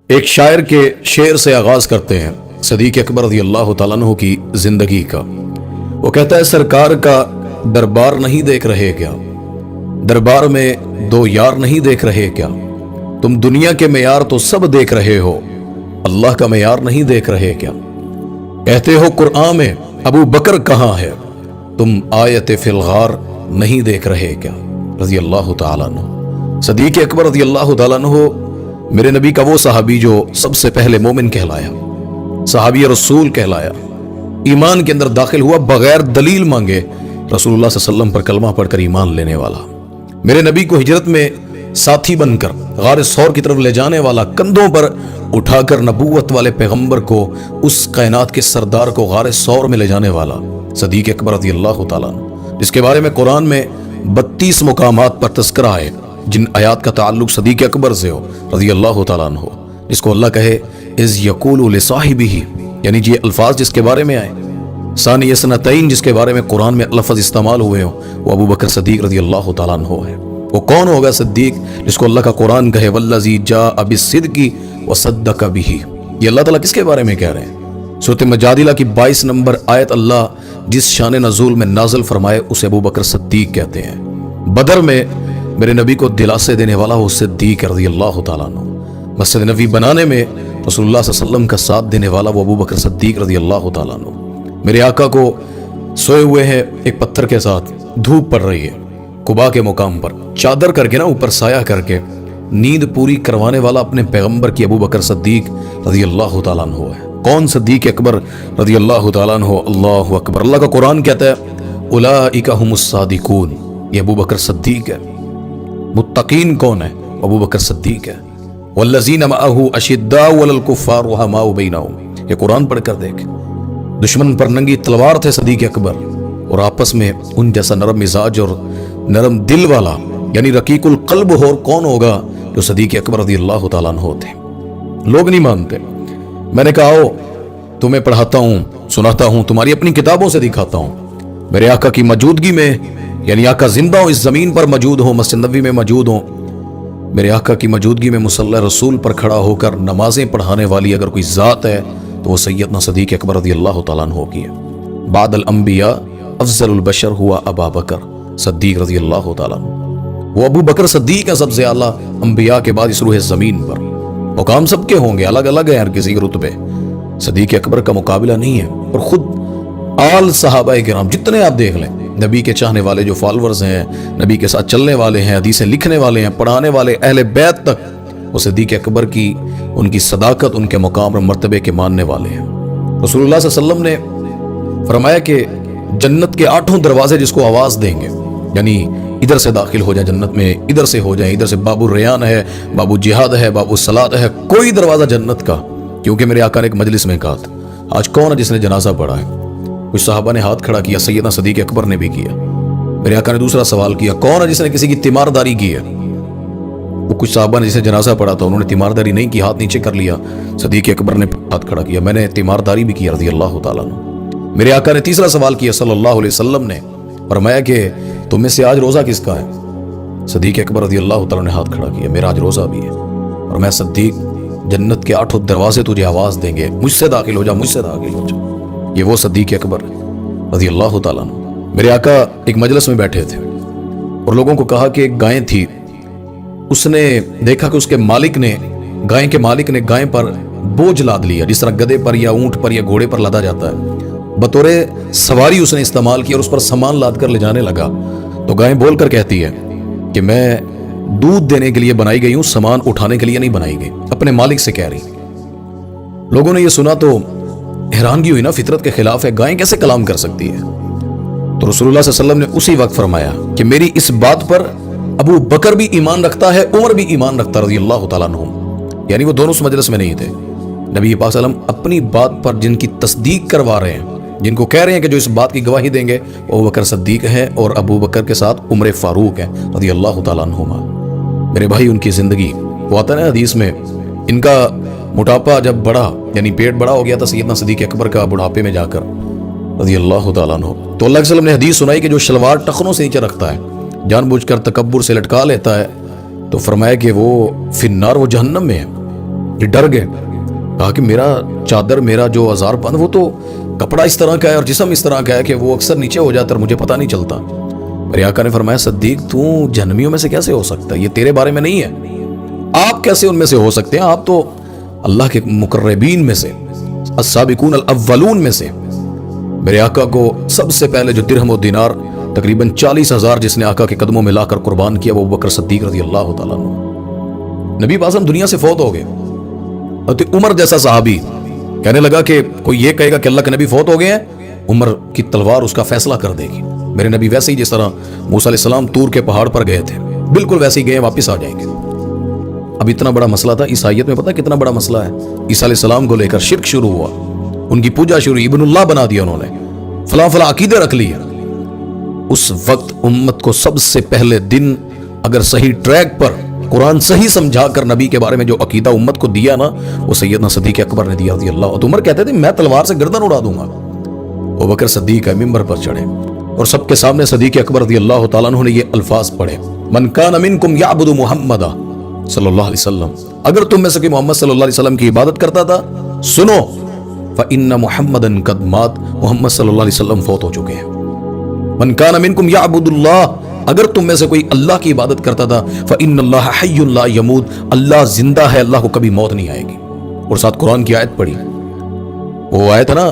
ایک شاعر کے شعر سے آغاز کرتے ہیں صدیق اکبر رضی اللہ تعالیٰ عنہ کی زندگی کا۔ وہ کہتا ہے سرکار کا دربار نہیں دیکھ رہے کیا، دربار میں دو یار نہیں دیکھ رہے کیا، تم دنیا کے معیار تو سب دیکھ رہے ہو، اللہ کا معیار نہیں دیکھ رہے کیا۔ کہتے ہو قرآن میں ابو بکر کہاں ہے، تم آیت فی الغار نہیں دیکھ رہے کیا، رضی اللہ تعالیٰ عنہ۔ صدیق اکبر رضی اللہ تعالیٰ عنہ میرے نبی کا وہ صحابی جو سب سے پہلے مومن کہلایا، صحابی رسول کہلایا، ایمان کے اندر داخل ہوا بغیر دلیل مانگے، رسول اللہ صلی اللہ علیہ وسلم پر کلمہ پڑھ کر ایمان لینے والا، میرے نبی کو ہجرت میں ساتھی بن کر غار ثور کی طرف لے جانے والا، کندھوں پر اٹھا کر نبوت والے پیغمبر کو، اس کائنات کے سردار کو غار ثور میں لے جانے والا صدیق اکبر رضی اللہ تعالیٰ عنہ، جس کے بارے میں قرآن میں 32 مقامات پر تذکرہ ہے، جن آیات کا تعلق صدیق اکبر سے ہو رضی اللہ تعالیٰ عنہ، جس کو اللہ کہے اذ یقول لصاحبہ، یعنی یہ الفاظ جس کے بارے میں آئے، ثانی اثنتین جس کے بارے میں قرآن میں لفظ استعمال ہوئے ہوں، وہ ابو بکر صدیق رضی اللہ تعالیٰ عنہ ہے۔ وہ کون ہوگا صدیق جس کو اللہ کا قرآن کہے والذی جاء بالصدق وصدق بہ، یہ اللہ تعالیٰ کس کے بارے میں کہہ رہے ہیں؟ سورۃ مجادلہ کی 22 نمبر آیت اللہ جس شان نزول میں نازل فرمائے اسے ابو بکر صدیق کہتے ہیں۔ بدر میں میرے نبی کو دلاسے دینے والا وہ صدیق رضی اللہ تعالیٰ عنہ، مسجد نبی بنانے میں رسول اللہ صلی اللہ علیہ وسلم کا ساتھ دینے والا وہ ابو بکر صدیق رضی اللہ تعالیٰ عنہ، میرے آقا کو سوئے ہوئے ہیں ایک پتھر کے ساتھ، دھوپ پڑ رہی ہے قباء کے مقام پر، چادر کر کے نا اوپر سایہ کر کے نیند پوری کروانے والا اپنے پیغمبر کی ابو بکر صدیق رضی اللہ تعالیٰ عنہ ہے۔ کون صدیق اکبر رضی اللہ تعالیٰ عنہ؟ اللہ اکبر، اللہ کا قرآن کہتا ہے اولئک هم الصادقون، یہ ابو بکر صدیق ہے۔ متقین کون ہے؟ ابو بکر صدیق ہے۔ والذین معه اشداء علی الکفار رحماء بینہم، یہ قرآن پڑھ کر دیکھ، دشمن پر ننگی تلوار تھے صدیق اکبر، اور آپس میں ان جیسا نرم مزاج اور نرم دل والا یعنی رقیق القلب ہو اور کون ہوگا جو صدیق اکبر رضی اللہ تعالیٰ عنہ ہوتے۔ لوگ نہیں مانتے، میں نے کہا آؤ تمہیں پڑھاتا ہوں، سناتا ہوں، تمہاری اپنی کتابوں سے دکھاتا ہوں، میرے آقا کی موجودگی میں، یعنی آقا زندہ ہو، اس زمین پر موجود ہو، مسجد نبوی میں موجود ہو، میرے آقا کی موجودگی میں مصلی رسول پر کھڑا ہو کر نمازیں پڑھانے والی اگر کوئی ذات ہے تو وہ سیدنا صدیق اکبر رضی اللہ تعالیٰ عنہ کی ہے۔ بعد الانبیاء افضل البشر ہوا ابا بکر صدیق رضی اللہ تعالیٰ عنہ، وہ ابو بکر صدیق ہے سب سے اعلیٰ انبیاء کے بعد اس روح زمین پر۔ مقام سب کے ہوں گے، الگ الگ ہیں ہر کسی کے رتبے، صدیق اکبر کا مقابلہ نہیں ہے۔ اور خود آل صحابہ کرام جتنے آپ دیکھ لیں، نبی کے چاہنے والے جو فالورز ہیں، نبی کے ساتھ چلنے والے ہیں، حدیثیں لکھنے والے ہیں، پڑھانے والے، اہل بیت تک وہ صدیق اکبر کی ان کی صداقت، ان کے مقام اور مرتبے کے ماننے والے ہیں۔ رسول اللہ صلی اللہ علیہ وسلم نے فرمایا کہ جنت کے 8 دروازے جس کو آواز دیں گے، یعنی ادھر سے داخل ہو جائیں جنت میں، ادھر سے ہو جائیں، ادھر سے باب الریان ہے، باب الجہاد ہے، باب الصلاۃ ہے، کوئی دروازہ جنت کا، کیونکہ میرے آقا نے ایک مجلس میں کہا تھا آج کون ہے جس نے جنازہ پڑھا ہے؟ کچھ صحابہ نے ہاتھ کھڑا کیا، سیدنا صدیق اکبر نے بھی کیا۔ میرے آقا نے دوسرا سوال کیا کون ہے جس نے کسی کی تیمارداری کی ہے؟ وہ کچھ صحابہ نے جسے جنازہ پڑھا تھا انہوں نے تیمارداری نہیں کی، ہاتھ نیچے کر لیا، صدیق اکبر نے ہاتھ کھڑا کیا میں نے تیمارداری بھی کی رضی اللہ تعالیٰ عنہ۔ میرے آقا نے تیسرا سوال کیا صلی اللہ علیہ وسلم نے، فرمایا کہ تم میں سے آج روزہ کس کا ہے؟ صدیق اکبر رضی اللہ تعالیٰ نے ہاتھ کھڑا کیا، میرا آج روزہ بھی ہے، اور میں صدیق جنت کے 8 دروازے تجھے آواز دیں گے، مجھ سے داخل ہو جا، مجھ سے داخل ہو جا۔ یہ وہ صدیق اکبر رضی اللہ تعالیٰ عنہ۔ میرے آقا ایک مجلس میں بیٹھے تھے اور لوگوں کو کہا کہ ایک گائے تھی، اس نے دیکھا کہ اس کے مالک نے، گائے کے مالک نے گائے پر بوجھ لاد لیا، جس طرح گدھے پر یا اونٹ پر یا گھوڑے پر لادا جاتا ہے، بطور سواری اس نے استعمال کیا اور اس پر سامان لاد کر لے جانے لگا۔ تو گائے بول کر کہتی ہے کہ میں دودھ دینے کے لیے بنائی گئی ہوں، سامان اٹھانے کے لیے نہیں بنائی گئی، اپنے مالک سے کہہ رہی۔ لوگوں نے یہ سنا تو حیرانگی ہوئی نا، فطرت کے خلاف ہے، گائے کیسے کلام کر سکتی ہے؟ تو رسول اللہ صلی اللہ علیہ وسلم نے اسی وقت فرمایا کہ میری اس بات پر ابو بکر بھی ایمان رکھتا ہے، عمر بھی ایمان رکھتا رضی اللہ تعالیٰ عنہ، یعنی وہ دونوں اس مجلس میں نہیں تھے۔ نبی پاک صلی اللہ علیہ وسلم اپنی بات پر جن کی تصدیق کروا رہے ہیں، جن کو کہہ رہے ہیں کہ جو اس بات کی گواہی دیں گے وہ ابو بکر صدیق ہیں، اور ابو بکر کے ساتھ عمر فاروق ہیں رضی اللہ تعالیٰ عنہما۔ میرے بھائی ان کی زندگی، وہ آتا ہے نا حدیث میں، ان کا موٹاپا جب بڑھا، یعنی پیٹ بڑا ہو گیا تھا سیدنا صدیق اکبر کا بڑھاپے میں جا کر رضی اللہ تعالیٰ عنہ، تو اللہ کے وسلم نے حدیث سنائی کہ جو شلوار ٹخنوں سے نیچے رکھتا ہے، جان بوجھ کر تکبر سے لٹکا لیتا ہے، تو فرمایا کہ وہ فی النار، وہ جہنم میں ہے۔ یہ ڈر گئے. کہا کہ میرا چادر، میرا جو ہزار پن، وہ تو کپڑا اس طرح کا ہے اور جسم اس طرح کا ہے کہ وہ اکثر نیچے ہو جاتا ہے اور مجھے پتہ نہیں چلتا. میرے آقا نے فرمایا صدیق تو جہنمیوں میں سے کیسے ہو سکتا ہے؟ یہ تیرے بارے میں نہیں ہے. آپ کیسے ان میں سے ہو سکتے ہیں؟ آپ تو اللہ کے مقربین میں سے، السابقون الاولون میں سے. میرے آقا کو سب سے پہلے جو درہم و دینار تقریباً 40,000 جس نے آقا کے قدموں میں لا کر قربان کیا، وہ ابوبکر صدیق رضی اللہ تعالیٰ عنہ. نبی پاک دنیا سے فوت ہو گئے. عمر جیسا صحابی کہنے لگا کہ کوئی یہ کہے گا کہ اللہ کے نبی فوت ہو گئے ہیں، عمر کی تلوار اس کا فیصلہ کر دے گی. میرے نبی ویسے ہی جس طرح موسیٰ علیہ السلام طور کے پہاڑ پر گئے تھے، بالکل ویسے ہی گئے، واپس آ جائیں گے. اب اتنا بڑا مسئلہ تھا عیسائیت میں، پتہ کتنا بڑا مسئلہ ہے. عیسیٰ علیہ السلام کو لے کر شرک شروع ہوا، ان کی پوجا شروع، ابن اللہ بنا دیا انہوں نے، فلاں فلاں عقیدے رکھ لیے. اس وقت امت کو سب سے پہلے دن اگر صحیح ٹریک پر قرآن صحیح سمجھا کر نبی کے بارے میں جو عقیدہ امت کو دیا نا، وہ سیدنا صدیق اکبر نے دیا رضی اللہ. تو عمر کہتے تھے میں تلوار سے گردن اڑا دوں گا. ابوبکر صدیق ممبر پر چڑھے اور سب کے سامنے صدیق اکبر رضی اللہ تعالیٰ عنہ نے یہ الفاظ پڑھے، من کان منکم یعبد محمد صلی اللہ علیہ وسلم، اگر تم میں سے کوئی محمد صلی اللہ علیہ وسلم کی عبادت کرتا تھا، سنو فإن محمدًا قد مات، محمد صلی اللہ علیہ وسلم فوت ہو چکے ہیں. من کان منکم یعبد اللہ، اگر تم میں سے کوئی اللہ کی عبادت کرتا تھا، فإن اللہ حی لا یموت، اللہ زندہ ہے، اللہ کو کبھی موت نہیں آئے گی. اور ساتھ قرآن کی آیت پڑھی، وہ آیت ہے نا،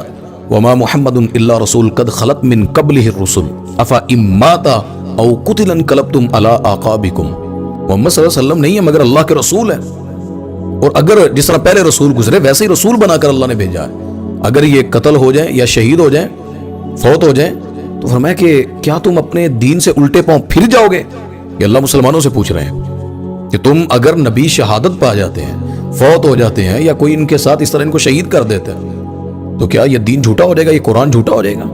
وما محمد الا رسول قد خلت من قبلہ الرسل افإن مات او قتل انقلبتم علی اعقابکم. محمد صلی اللہ علیہ وسلم نہیں ہے مگر اللہ کے رسول ہے، اور اگر جس طرح پہلے رسول گزرے ویسے ہی رسول بنا کر اللہ نے بھیجا ہے. اگر یہ قتل ہو جائیں یا شہید ہو جائیں، فوت ہو جائیں، تو فرمایا کہ کیا تم اپنے دین سے الٹے پاؤں پھر جاؤ گے؟ یہ اللہ مسلمانوں سے پوچھ رہے ہیں کہ تم اگر نبی شہادت پا جاتے ہیں، فوت ہو جاتے ہیں، یا کوئی ان کے ساتھ اس طرح ان کو شہید کر دیتا ہے، تو کیا یہ دین جھوٹا ہو جائے گا، یہ قرآن جھوٹا ہو جائے گا؟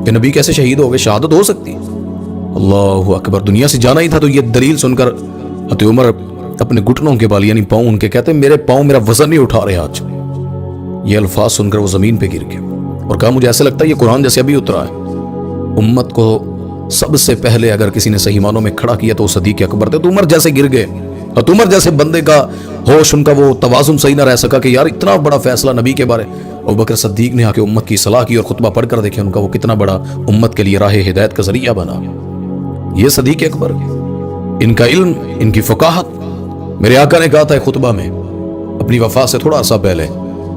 کہ نبی کیسے شہید ہو گئے؟ شہادت ہو سکتی. اللہ اکبر. دنیا سے جانا ہی تھا تو یہ دلیل سن کر حضرت عمر اپنے گھٹنوں کے بال یعنی پاؤں ان کے کہتے ہیں میرے پاؤں میرا وزن نہیں اٹھا رہے آج. یہ الفاظ سن کر وہ زمین پہ گر گئے اور کہا مجھے ایسا لگتا ہے یہ قرآن جیسے ابھی اترا ہے. امت کو سب سے پہلے اگر کسی نے صحیح معنوں میں کھڑا کیا تو صدیق اکبر تھے. تو عمر جیسے گر گئے، اور عمر جیسے بندے کا ہوش، ان کا وہ توازن صحیح نہ رہ سکا کہ یار اتنا بڑا فیصلہ نبی کے بارے. ابوبکر صدیق نے آ کے امت کی صلاح کی اور خطبہ پڑھ کر دیکھے ان کا وہ کتنا بڑا امت کے لیے راہ ہدایت کا ذریعہ بنا. یہ صدیق اکبر، ان کا علم، ان کی فقاہت. میرے آقا نے کہا تھا خطبہ میں اپنی وفات سے تھوڑا عرصہ پہلے،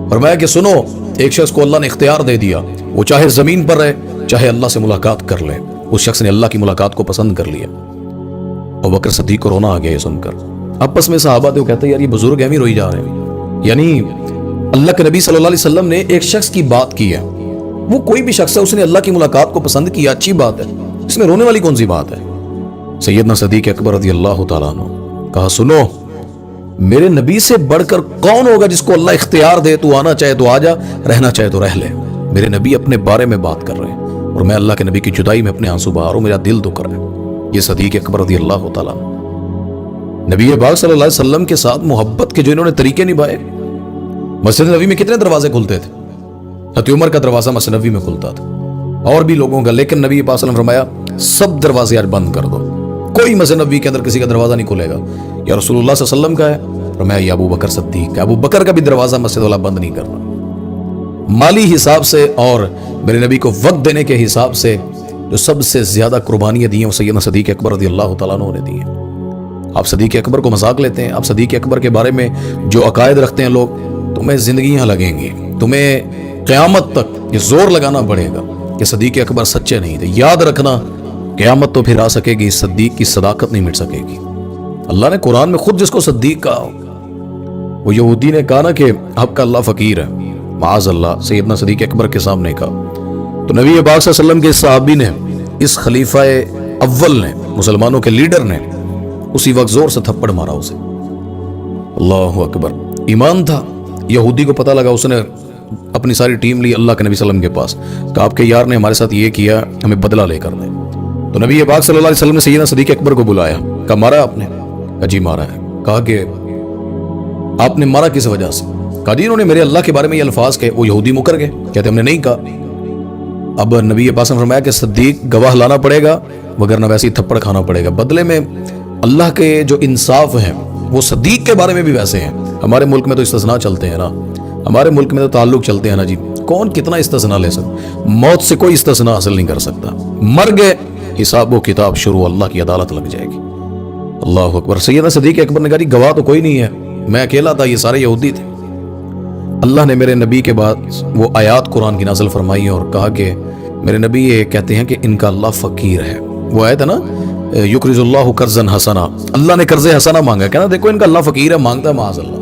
فرمایا کہ سنو، ایک شخص کو اللہ نے اختیار دے دیا، وہ چاہے زمین پر رہے چاہے اللہ سے ملاقات کر لے. اس شخص نے اللہ کی ملاقات کو پسند کر لیا. ابوبکر صدیق کو رونا آ گیا یہ سن کر. آپس میں صحابہ تھے، وہ کہتے ہیں یار یہ بزرگ ایویں روئی جا رہے ہیں. یعنی اللہ کے نبی صلی اللہ علیہ وسلم نے ایک شخص کی بات کی ہے، وہ کوئی بھی شخص ہے، اس نے اللہ کی ملاقات کو پسند کیا، اچھی بات ہے، اس میں رونے والی کون سی بات ہے؟ سیدنا صدیق اکبر رضی اللہ تعالیٰ عنہ کہا سنو، میرے نبی سے بڑھ کر کون ہوگا جس کو اللہ اختیار دے، تو آنا چاہے تو آ جا، رہنا چاہے تو رہ لے. میرے نبی اپنے بارے میں بات کر رہے ہیں اور میں اللہ کے نبی کی جدائی میں اپنے آنسو بہا رہا ہوں، میرا دل دکھ رہا ہے. یہ صدیق اکبر رضی اللہ تعالیٰ نبی پاک صلی اللہ علیہ وسلم کے ساتھ محبت کے جو انہوں نے طریقے نبھائے. مسجد نبوی میں کتنے دروازے کھلتے تھے؟ حضرت عمر کا دروازہ مسجد نبوی میں کھلتا تھا، اور بھی لوگوں کا، لیکن نبی پاک صلی اللہ علیہ وسلم فرمایا سب دروازے آج بند کر دو، کوئی مسجد نبوی کے اندر کسی کا دروازہ نہیں کھلے گا. یا رسول اللہ صلی اللہ علیہ وسلم کا ہے، فرمایا یہ ابو بکر صدیق کا، ابو بکر کا بھی دروازہ مسجد والا بند نہیں کرنا. مالی حساب سے اور میرے نبی کو وقت دینے کے حساب سے جو سب سے زیادہ قربانیاں دی ہیں وہ سیدنا صدیق اکبر رضی اللہ تعالیٰ عنہ نے دی ہیں. آپ صدیق اکبر کو مذاق لیتے ہیں، آپ صدیق اکبر کے بارے میں جو عقائد رکھتے ہیں لوگ، تمہیں زندگیاں لگیں گی، تمہیں قیامت تک یہ زور لگانا پڑے گا کہ صدیق اکبر سچے نہیں تھے. یاد رکھنا قیامت تو پھر آ سکے گی، صدیق کی صداقت نہیں مٹ سکے گی. اللہ نے قرآن میں خود جس کو صدیق کہا، وہ یہودی نے کہا نا کہ آپ کا اللہ فقیر ہے، معاذ اللہ، سیدنا صدیق اکبر کے سامنے کہا. تو نبی پاک صلی اللہ علیہ وسلم کے صحابی نے، اس خلیفہ اول نے، مسلمانوں کے لیڈر نے اسی وقت زور سے تھپڑ مارا اسے. اللہ اکبر. ایمان تھا. یہودی کو پتہ لگا، اس نے اپنی ساری ٹیم لی اللہ کے نبی صلی اللہ علیہ وسلم کے پاس، کہ آپ کے یار نے ہمارے ساتھ یہ کیا، ہمیں بدلہ لے کر دیں. تو نبی پاک صلی اللہ علیہ وسلم نے سیدنا صدیق اکبر کو بلایا، کہا مارا آپ نے؟ کہا جی مارا ہے. کہا کہ آپ نے مارا کس وجہ سے؟ کہا جی انہوں نے میرے اللہ کے بارے میں یہ الفاظ کہے. وہ یہودی مکر گئے، کہتے ہم نے نہیں کہا. اب نبی پاک نے فرمایا کہ صدیق گواہ لانا پڑے گا، وگرنہ ویسے ہی تھپڑ کھانا پڑے گا. بدلے میں اللہ کے جو انصاف ہیں وہ صدیق کے بارے میں بھی ویسے ہیں. ہمارے ملک میں تو استثناء چلتے ہیں نا, ہمارے ملک میں تو تعلق چلتے ہیں نا جی. کون کتنا استثناء لے سکتا؟ موت سے کوئی استثناء حاصل نہیں کر سکتا. مر گئے, حساب و کتاب شروع, اللہ کی عدالت لگ جائے گی. اللہ اکبر. سیدنا صدیق اکبر نے کہا جی گواہ تو کوئی نہیں ہے, میں اکیلا تھا, یہ سارے یہودی تھے. اللہ نے میرے نبی کے بعد وہ آیات قرآن کی نازل فرمائی اور کہا کہ میرے نبی یہ کہتے ہیں کہ ان کا اللہ فقیر ہے. وہ آیت ہے نا, یقرض اللہ قرضا حسنا, اللہ نے قرض حسنا مانگا. کہنا دیکھو ان کا اللہ فقیر ہے, مانگتا ہے معاذ اللہ.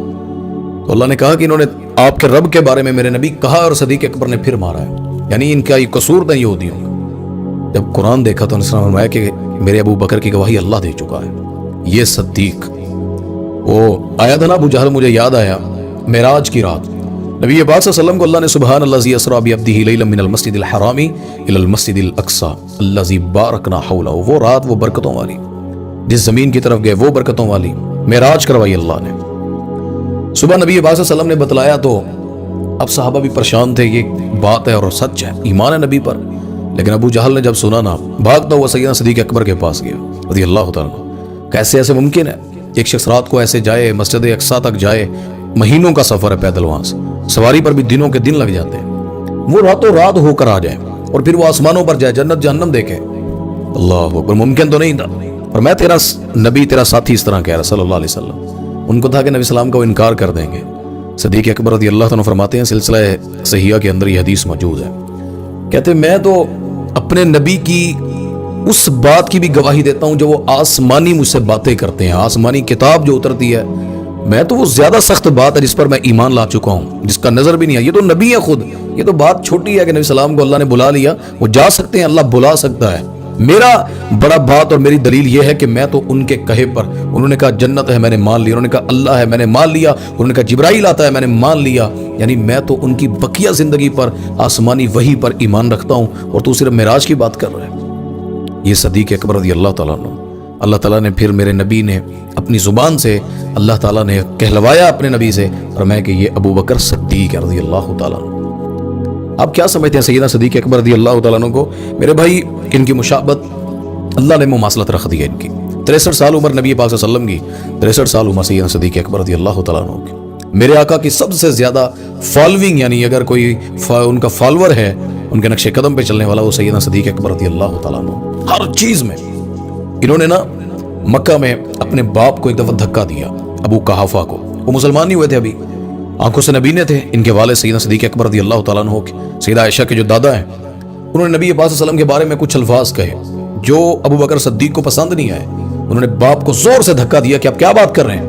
تو اللہ نے کہا کہ انہوں نے آپ کے رب کے بارے میں میرے نبی کہا اور صدیق اکبر نے پھر مارا ہے, یعنی ان کا یہ قصور تھا یہودیوں کا. جب قرآن دیکھا تو انہوں نے فرمایا کہ میرے ابو بکر کی گواہی اللہ دے چکا ہے. یہ صدیق, وہ آیا تھا نا ابو جہل, مجھے یاد آیا معراج کی رات نبی پاک صلی اللہ علیہ وسلم کو اللہ نے سبحان الذی اسری بعبدہ لیلا من المسجد الحرام الی المسجد الاقصی الذی بارکنا حولہ, وہ رات وہ برکتوں والی, جس زمین کی طرف گئے وہ برکتوں والی, معراج کروائی اللہ نے. صبح نبی پاک صلی اللہ علیہ وسلم نے بتلایا تو اب صحابہ بھی پریشان تھے, یہ بات ہے اور سچ ہے, ایمان ہے نبی پر. لیکن ابو جہل نے جب سنا نا, بھاگتا ہوا سیدنا صدیق اکبر کے پاس گیا رضی اللہ تعالیٰ. کیسے ایسے ممکن ہے ایک شخص رات کو ایسے جائے, مسجد اقصیٰ تک جائے, مہینوں کا سفر ہے پیدل, وہاں سے سواری پر بھی دنوں کے دن لگ جاتے ہیں, وہ راتوں رات ہو کر آ جائے اور پھر وہ آسمانوں پر جائے, جنت جہنم دیکھے. اللہ اکبر, ممکن تو نہیں تھا. اور میں تیرا نبی, تیرا ساتھی اس طرح کہہ رہا صلی اللہ علیہ وسلم. ان کو تھا کہ نبی السلام کا وہ انکار کر دیں گے. صدیق اکبر رضی اللہ عنہ فرماتے ہیں, سلسلہ صحیحہ کے اندر یہ حدیث موجود ہے, کہتے میں تو اپنے نبی کی اس بات کی بھی گواہی دیتا ہوں جو وہ آسمانی مجھ سے باتیں کرتے ہیں, آسمانی کتاب جو اترتی ہے, میں تو وہ زیادہ سخت بات ہے جس پر میں ایمان لا چکا ہوں, جس کا نظر بھی نہیں ہے. یہ تو نبی ہے خود, یہ تو بات چھوٹی ہے کہ نبی السلام کو اللہ نے بلا لیا, وہ جا سکتے ہیں, اللہ بلا سکتا ہے. میرا بڑا بات اور میری دلیل یہ ہے کہ میں تو ان کے کہے پر, انہوں نے کہا جنت ہے میں نے مان لیا, انہوں نے کہا اللہ ہے میں نے مان لیا, انہوں نے کہا جبرائیل آتا ہے میں نے مان لیا, یعنی میں تو ان کی بقیہ زندگی پر آسمانی وحی پر ایمان رکھتا ہوں, اور تو صرف معراج کی بات کر رہے ہیں. یہ صدیق اکبر رضی اللہ تعالیٰ عنہ, اللہ تعالیٰ نے پھر میرے نبی نے اپنی زبان سے, اللہ تعالیٰ نے کہلوایا اپنے نبی سے, اور میں کہ یہ ابو بکر صدیق رضی اللہ تعالیٰ عنہ. آپ کیا سمجھتے ہیں سیدنا صدیق اکبر رضی اللہ تعالیٰ عنہ کو؟ میرے بھائی ان کی مشابت اللہ نے مماثلت رکھ دی ہے. ان کی 63 سال عمر نبی پاک صلی اللہ علیہ وسلم کی, 63 سال عمر سیدنا صدیق اکبر رضی اللہ تعالیٰ عنہ کی. میرے آقا کی سب سے زیادہ فالوئنگ, یعنی اگر کوئی ان کا فالوور ہے, ان کے نقش قدم پہ چلنے والا, وہ سیدنا صدیق اکبر رضی اللہ تعالیٰ عنہ. ہر چیز میں انہوں نے نا مکہ میں اپنے باپ کو ایک دفعہ دھکا دیا, ابو قحافہ کو. وہ مسلمان نہیں ہوئے تھے ابھی, آنکھوں سے نبینے تھے. ان کے والد سیدنا صدیق اکبر رضی اللہ تعالیٰ عنہ کے, سیدہ عائشہ کے جو دادا ہیں, انہوں نے نبی پاک صلی اللہ علیہ وسلم کے بارے میں کچھ الفاظ کہے جو ابو بکر صدیق کو پسند نہیں آئے. انہوں نے باپ کو زور سے دھکا دیا کہ آپ کیا بات کر رہے ہیں.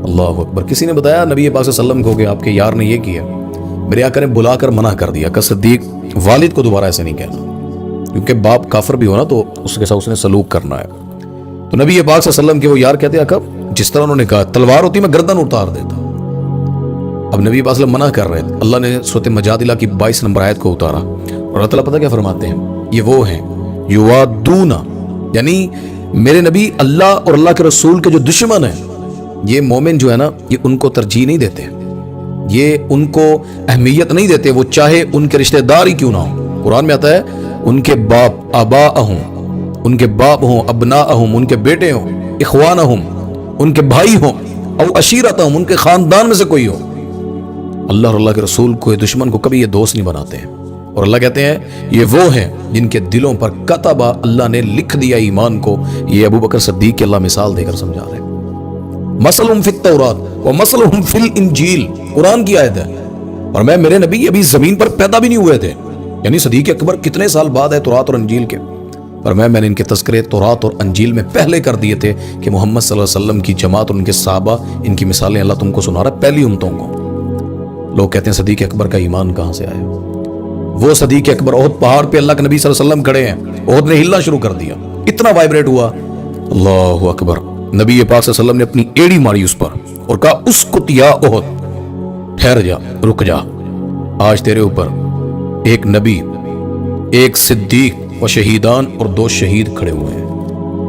اللہ اکبر. کسی نے بتایا نبی پاک صلی اللہ علیہ وسلم کو کہ آپ کے یار نے یہ کیا. میرے آقا نے بلا کر منع کر دیا کہ صدیق والد کو دوبارہ ایسے نہیں کہنا, کیونکہ باپ کافر بھی ہونا تو اس کے ساتھ اس نے سلوک کرنا ہے. تو نبی پاک صلی اللہ علیہ وسلم کے وہ یار کہتے ہیں آقا جس طرح انہوں نے کہا تلوار ہوتی میں گردن اتار دیتا. اب نبی پاک صلی اللہ علیہ وسلم منع کر رہے ہیں, اللہ نے سورۃ مجادلہ کی 22 نمبر آیت کو اتارا, اور اللہ تعالیٰ پتہ کیا فرماتے ہیں, یہ وہ ہیں یوادون, یعنی میرے نبی اللہ اور اللہ کے رسول کے جو دشمن ہیں, یہ مومن جو ہے نا, یہ ان کو ترجیح نہیں دیتے, یہ ان کو اہمیت نہیں دیتے, وہ چاہے ان کے رشتہ دار ہی کیوں نہ ہوں. قرآن میں آتا ہے ان کے باپ آباءہم, ان کے باپ ہوں, ابناءہم, ان کے بیٹے ہوں, اخوانہم, ان کے بھائی ہوں, او عشیرتہم, ان کے خاندان میں سے کوئی ہو. اللہ اور اللہ کے رسول کو دشمن کو کبھی یہ دوست نہیں بناتے ہیں. اور اللہ کہتے ہیں یہ وہ ہیں جن کے دلوں پر کتبہ, اللہ نے لکھ دیا ایمان کو. یہ ابو بکر صدیق کی اللہ مثال دے کر سمجھا رہے ہیں. مثلہم فی التورات و مثلہم فی الانجیل, قرآن کی آیت ہے. اور میں میرے نبی ابھی زمین پر پیدا بھی نہیں ہوئے تھے, یعنی صدیق اکبر کتنے سال بعد ہے تورات اور انجیل کے, پر میں نے ان کے تذکرے تورات اور انجیل میں پہلے کر دیے تھے کہ محمد صلی اللہ علیہ وسلم کی جماعت اور ان کے صحابہ, ان کی مثالیں اللہ تم کو سنا رہا ہے پہلی امتوں کو. لوگ کہتے ہیں صدیق اکبر کا ایمان کہاں سے آیا. وہ صدیق اکبر احد پہاڑ پہ اللہ کے نبی صلی اللہ علیہ وسلم کھڑے ہیں, احد نے ہلنا شروع کر دیا, اتنا وائبریٹ ہوا. اللہ اکبر. نبی پاک صلی اللہ علیہ وسلم نے اپنی ایڑی ماری اس پر اور کہا اسکت یا احد, ٹھہر جا, رک جا, آج تیرے اوپر ایک نبی, ایک صدیق و شہیدان اور 2 شہید کھڑے ہوئے ہیں.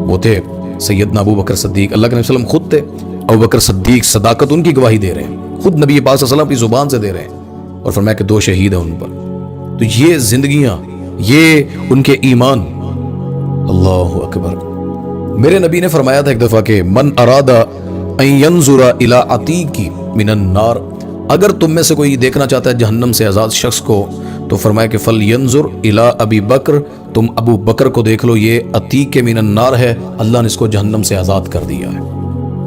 وہ تھے سیدنا ابو بکر صدیق, اللہ کے نبی صلی اللہ علیہ وسلم خود تھے. ابو بکر صدیق صداقت ان کی گواہی دے رہے ہیں, خود نبی پاک صلی اللہ علیہ وسلم کی زبان سے دے رہے ہیں, اور فرمایا کہ 2 شہید ہیں ان پر. تو یہ زندگیاں, یہ ان کے ایمان. اللہ اکبر. میرے نبی نے فرمایا تھا ایک دفعہ کہ من ارادہ ان ينظر الى عتیق من النار، اگر تم میں سے کوئی دیکھنا چاہتا ہے جہنم سے آزاد شخص کو تو فرمایا کہ فلینظر الی ابی بکر، تم ابو بکر کو دیکھ لو، یہ عتیق من النار ہے، اللہ نے اس کو جہنم سے آزاد کر دیا ہے۔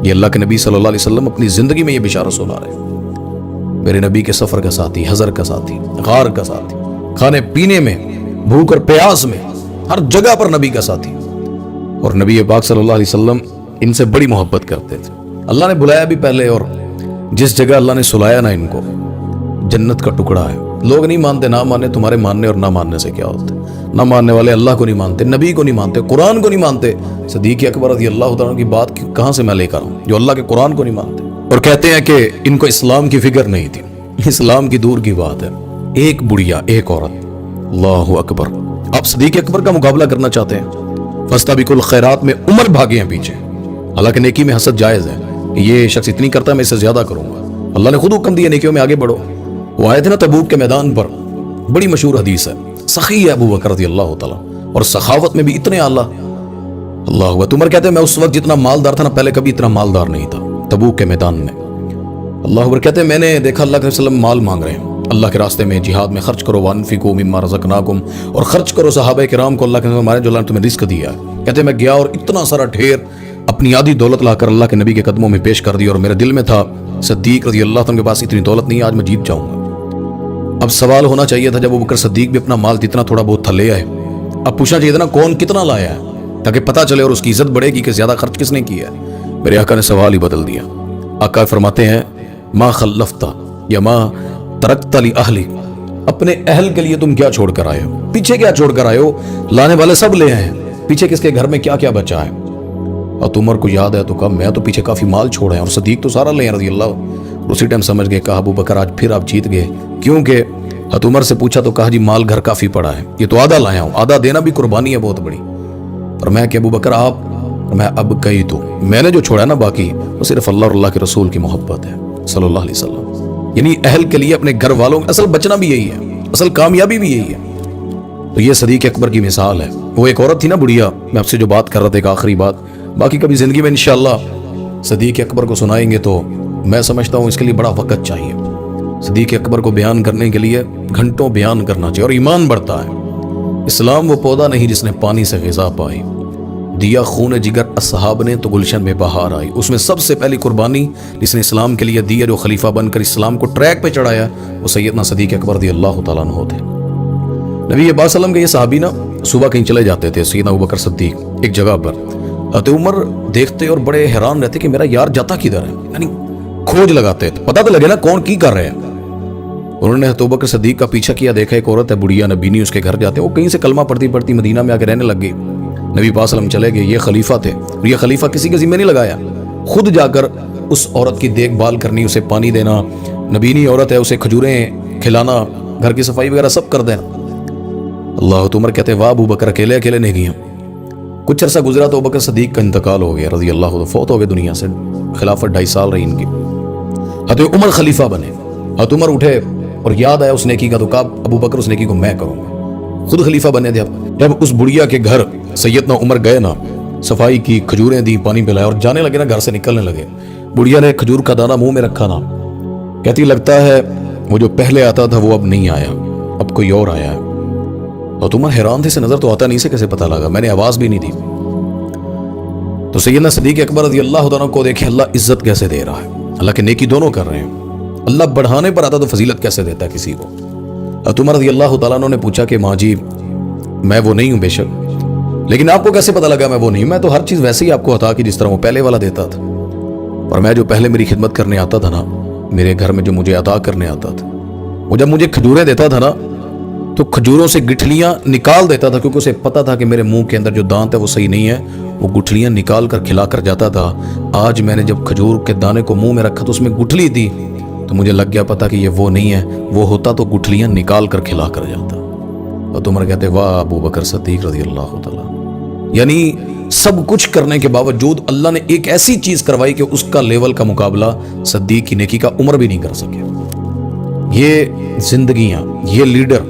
یہ اللہ کے نبی صلی اللہ علیہ وسلم اپنی زندگی میں یہ بشارت سنا رہے ہیں۔ میرے نبی کے سفر کا ساتھی، حضر کا ساتھی، غار کا ساتھی، کھانے پینے میں، بھوک اور پیاس میں، ہر جگہ پر نبی کا ساتھی۔ اور نبی پاک صلی اللہ علیہ وسلم ان سے بڑی محبت کرتے تھے۔ اللہ نے بلایا بھی پہلے، اور جس جگہ اللہ نے سلایا نا ان کو، جنت کا ٹکڑا ہے۔ لوگ نہیں مانتے، نہ مانے، تمہارے ماننے اور نہ ماننے سے کیا ہوتا ہے؟ نہ ماننے والے اللہ کو نہیں مانتے، نبی کو نہیں مانتے، قرآن کو نہیں مانتے۔ صدیق اکبر رضی اللہ تعالیٰ کی بات کہاں سے میں لے کر آؤں جو اللہ کے قرآن کو نہیں مانتے؟ اور کہتے ہیں کہ ان کو اسلام کی فکر نہیں تھی۔ اسلام کی دور کی بات ہے، ایک بڑھیا، ایک عورت، اللہ اکبر۔ آپ صدیق اکبر کا مقابلہ کرنا چاہتے ہیں؟ فاستبقوا الخیرات میں عمر بھاگے ہیں پیچھے۔ حالانکہ نیکی میں حسد جائز ہے، یہ شخص اتنی کرتا ہے میں اس سے زیادہ کروں گا۔ اللہ نے خود حکم دیا نیکیوں میں آگے بڑھو۔ وہ آئے تھے نا تبوک کے میدان پر، بڑی مشہور حدیث ہے، سخی ہے ابو بکر رضی اللہ تعالیٰ، اور سخاوت میں بھی اتنے اعلیٰ۔ اللہ اکبر۔ عمر کہتے ہیں میں اس وقت جتنا مالدار تھا نا، پہلے کبھی اتنا مالدار نہیں تھا تبوک کے میدان میں۔ اللہ اکبر۔ کہتے ہیں میں نے دیکھا اللہ کے وسلم مال مانگ رہے ہیں، اللہ کے راستے میں جہاد میں خرچ کرو، وانفقوا مما رزقناکم، اور خرچ کرو صحابہ کرام کو اللہ کے ہمارے جو اللہ نے تمہیں رزق دیا ہے۔ کہتے ہیں میں گیا اور اتنا سارا ڈھیر اپنی آدھی دولت لا کر اللہ کے نبی کے قدموں میں پیش کر دی، اور میرے دل میں تھا صدیق رضی اللہ عنہ کے پاس اتنی دولت نہیں ہے، آج میں جیت جاؤں گا۔ اب سوال ہونا چاہیے تھا جب ابو بکر صدیق بھی اپنا مال جتنا تھوڑا بہت تھا لے آئے، اب پوچھنا چاہیے تھا نا کون کتنا لایا ہے، تاکہ پتہ چلے اور اس کی عزت بڑھے گی کہ زیادہ خرچ کس نے کیا ہے۔ میرے آقا نے سوال ہی بدل دیا۔ آقا فرماتے ہیں ما خلفت یا ما ترکت لأہلک، اپنے اہل کے لیے تم کیا چھوڑ کر آئے ہو؟ پیچھے کیا چھوڑ کر آئے ہو؟ لانے والے سب لے آئے ہیں، پیچھے کس کے گھر میں کیا کیا بچا ہے؟ اور عمر کو یاد ہے تو کہا میں تو پیچھے کافی مال چھوڑا ہے، اور صدیق تو سارا لے ہیں رضی اللہ۔ اسی ٹائم سمجھ گئے، کہا ابو بکر آج پھر آپ جیت گئے، کیونکہ عمر سے پوچھا تو کہا جی مال گھر کافی پڑا ہے، یہ تو آدھا لایا ہوں، آدھا دینا بھی قربانی ہے بہت بڑی۔ اور میں کہ ابو بکر آپ، میں اب کہی تو میں نے جو چھوڑا ہے نا باقی وہ صرف اللہ اور اللہ کے رسول کی محبت ہے صلی اللہ علیہ وسلم۔ یعنی اہل کے لیے اپنے گھر والوں، اصل بچنا بھی یہی ہے، اصل کامیابی بھی یہی ہے۔ تو یہ صدیق اکبر کی مثال ہے۔ وہ ایک عورت تھی نا بڑھیا، میں آپ سے جو بات کر رہا تھا ایک آخری بات، باقی کبھی زندگی میں انشاءاللہ صدیق اکبر کو سنائیں گے، تو میں سمجھتا ہوں اس کے لیے بڑا وقت چاہیے۔ صدیق اکبر کو بیان کرنے کے لیے گھنٹوں بیان کرنا چاہیے، اور ایمان بڑھتا ہے۔ اسلام وہ پودا نہیں جس نے پانی سے غذا پائی، دیا خون جگر اصحاب نے تو گلشن میں بہار آئی۔ اس میں سب سے پہلی قربانی جس نے اسلام کے لیے دی ہے، جو خلیفہ بن کر اسلام کو ٹریک پہ چڑھایا، وہ سیدنا صدیق اکبر رضی اللہ تعالیٰ عنہ تھے۔ نبی پاک صلی اللہ علیہ وسلم کے یہ صحابی نا صبح کہیں چلے جاتے تھے، سیدنا ابو بکر صدیق ایک جگہ پر، حضرت عمر دیکھتے اور بڑے حیران رہتے کہ میرا یار جاتا کدھر ہے، یعنی کھوج لگاتے تھے، پتہ تو لگے نا کون کی کر رہے ہیں۔ انہوں نے حضرت ابوبکر صدیق کا پیچھا کیا، دیکھا ایک عورت ہے بڑھیا نبینی، اس کے گھر جاتے ہیں، وہ کہیں سے کلمہ پڑھتی پڑھتی مدینہ میں آ کے رہنے لگ گئی۔ نبی پاک صلی اللہ علیہ وسلم چلے گئے، یہ خلیفہ تھے، اور یہ خلیفہ کسی کے ذمہ نہیں لگایا، خود جا کر اس عورت کی دیکھ بھال کرنی، اسے پانی دینا، نبینی عورت ہے اسے کھجوریں کھلانا، گھر کی صفائی وغیرہ سب کر دینا۔ اللہ عمر کہتے واہ ابو بکر اکیلے اکیلے نہیں گئے۔ کچھ عرصہ گزرا تو ابوبکر صدیق کا انتقال ہو گیا رضی اللہ عنہ، فوت ہو گئے دنیا سے، خلافت 2.5 سال رہی ان کی۔ حضرت عمر خلیفہ بنے، حضرت عمر اٹھے اور یاد آیا اس نیکی کا، تو کہا ابو بکر اس نیکی کو میں کروں گا، خود خلیفہ بنے تھے۔ جب اس بڑھیا کے گھر سیدنا عمر گئے نا، صفائی کی، کھجوریں دی، پانی پلایا، اور جانے لگے نا گھر سے نکلنے لگے، بڑھیا نے کھجور کا دانہ منہ میں رکھا نا، کہتی لگتا ہے وہ جو پہلے آتا تھا وہ اب نہیں آیا، اب کوئی اور آیا ہے۔ اور عمر حیران تھے، سے نظر تو آتا نہیں، سے کیسے پتہ لگا، میں نے آواز بھی نہیں دی۔ تو سیدنا صدیق اکبر رضی اللہ عنہ کو دیکھیں اللہ عزت کیسے دے رہا ہے، اللہ کے نیکی دونوں کر رہے ہیں، اللہ بڑھانے پر آتا تو فضیلت کیسے دیتا ہے کسی کو۔ عمر رضی اللہ تعالیٰ عنہ نے پوچھا کہ ماں جی میں وہ نہیں ہوں بے شک، لیکن آپ کو کیسے پتہ لگا میں وہ نہیں؟ میں تو ہر چیز ویسے ہی آپ کو عطا کی جس طرح وہ پہلے والا دیتا تھا، اور میں جو پہلے میری خدمت کرنے آتا تھا نا، میرے گھر میں جو مجھے عطا کرنے آتا تھا، وہ جب مجھے کھجوریں دیتا تھا نا تو کھجوروں سے گٹھلیاں نکال دیتا تھا، کیونکہ اسے پتا تھا کہ میرے منہ کے اندر جو دانت ہے وہ صحیح نہیں ہے، وہ گٹھلیاں نکال کر کھلا کر جاتا تھا۔ آج میں نے جب کھجور کے دانے کو منہ میں رکھا تو اس میں گٹھلی تھی، تو مجھے لگ گیا پتا کہ یہ وہ نہیں ہے، وہ ہوتا تو گٹھلیاں نکال کر کھلا کر جاتا۔ اور عمر کہتے واہ ابو بکر صدیق رضی اللہ تعالیٰ، یعنی سب کچھ کرنے کے باوجود اللہ نے ایک ایسی چیز کروائی کہ اس کا لیول کا مقابلہ صدیق کی نیکی کا عمر بھی نہیں کر سکے۔ یہ زندگیاں، یہ لیڈر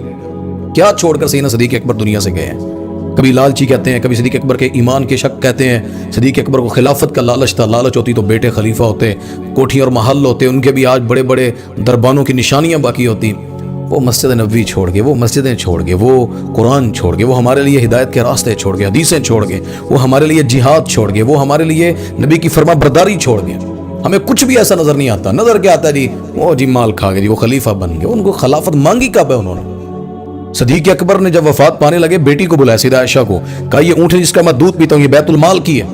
کیا چھوڑ کر سیدنا صدیق اکبر دنیا سے گئے ہیں، کبھی لالچی کہتے ہیں، کبھی صدیق اکبر کے ایمان کے شک کہتے ہیں۔ صدیق اکبر کو خلافت کا لالچ تھا، لالچ ہوتی تو بیٹے خلیفہ ہوتے، کوٹھی اور محل ہوتے، ان کے بھی آج بڑے بڑے دربانوں کی نشانیاں باقی ہوتی۔ وہ مسجد نبوی چھوڑ گئے، وہ مسجدیں چھوڑ گئے، وہ قرآن چھوڑ گئے، وہ ہمارے لیے ہدایت کے راستے چھوڑ گئے، حدیثیں چھوڑ گئے، وہ ہمارے لیے جہاد چھوڑ گئے، وہ ہمارے لیے نبی کی فرما برداری چھوڑ گئے۔ ہمیں کچھ بھی ایسا نظر نہیں آتا، نظر کیا آتا ہے جی وہ جی مال کھا گئے جی، وہ خلیفہ بن گئے۔ ان کو خلافت مانگی کب ہے انہوں نے؟ صدیق اکبر نے جب وفات پانے لگے بیٹی کو بلایا، سیدہ عائشہ کو، کہا یہ اونٹ جس کا میں دودھ پیتا ہوں یہ بیت المال کی ہے،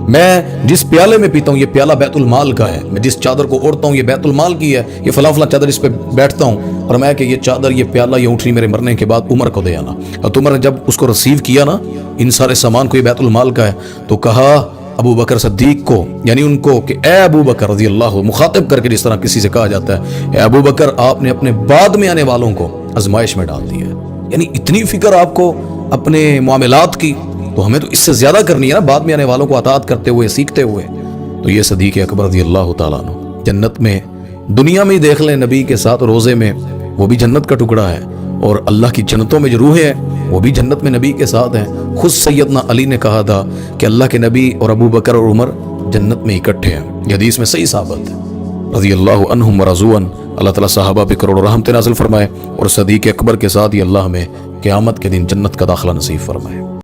میں جس پیالے میں پیتا ہوں یہ پیالہ بیت المال کا ہے، میں جس چادر کو اوڑھتا ہوں یہ بیت المال کی ہے، یہ فلاں فلاں چادر اس پہ بیٹھتا ہوں، اور میں کہ یہ چادر یہ پیالہ یہ اونٹنی میرے مرنے کے بعد عمر کو دے آنا۔ اور عمر نے جب اس کو ریسیو کیا نا ان سارے سامان کو، یہ بیت المال کا ہے، تو کہا ابو بکر صدیق کو، یعنی ان کو، کہ اے ابو بکر رضی اللہ، مخاطب کر کے جس طرح کسی سے کہا جاتا ہے، اے ابو بکر آپ نے اپنے بعد میں آنے والوں کو آزمائش میں ڈال دیا ہے۔ یعنی اتنی فکر آپ کو اپنے معاملات کی، تو ہمیں تو اس سے زیادہ کرنی ہے نا، بعد میں آنے والوں کو اطاعت کرتے ہوئے، سیکھتے ہوئے۔ تو یہ صدیق اکبر رضی اللہ تعالیٰ عنہ جنت میں، دنیا میں ہی دیکھ لیں نبی کے ساتھ روزے میں، وہ بھی جنت کا ٹکڑا ہے، اور اللہ کی جنتوں میں جو روحیں ہیں وہ بھی جنت میں نبی کے ساتھ ہیں۔ خود سیدنا علی نے کہا تھا کہ اللہ کے نبی اور ابو بکر اور عمر جنت میں اکٹھے ہیں، یہ حدیث میں صحیح ثابت ہے۔ رضی اللہ عنہم ورضوا عنہ، اللہ تعالیٰ صحابہ پہ کروڑوں رحمت نازل فرمائے، اور صدیق اکبر کے ساتھ ہی اللہ ہمیں قیامت کے دن جنت کا داخلہ نصیب فرمائے۔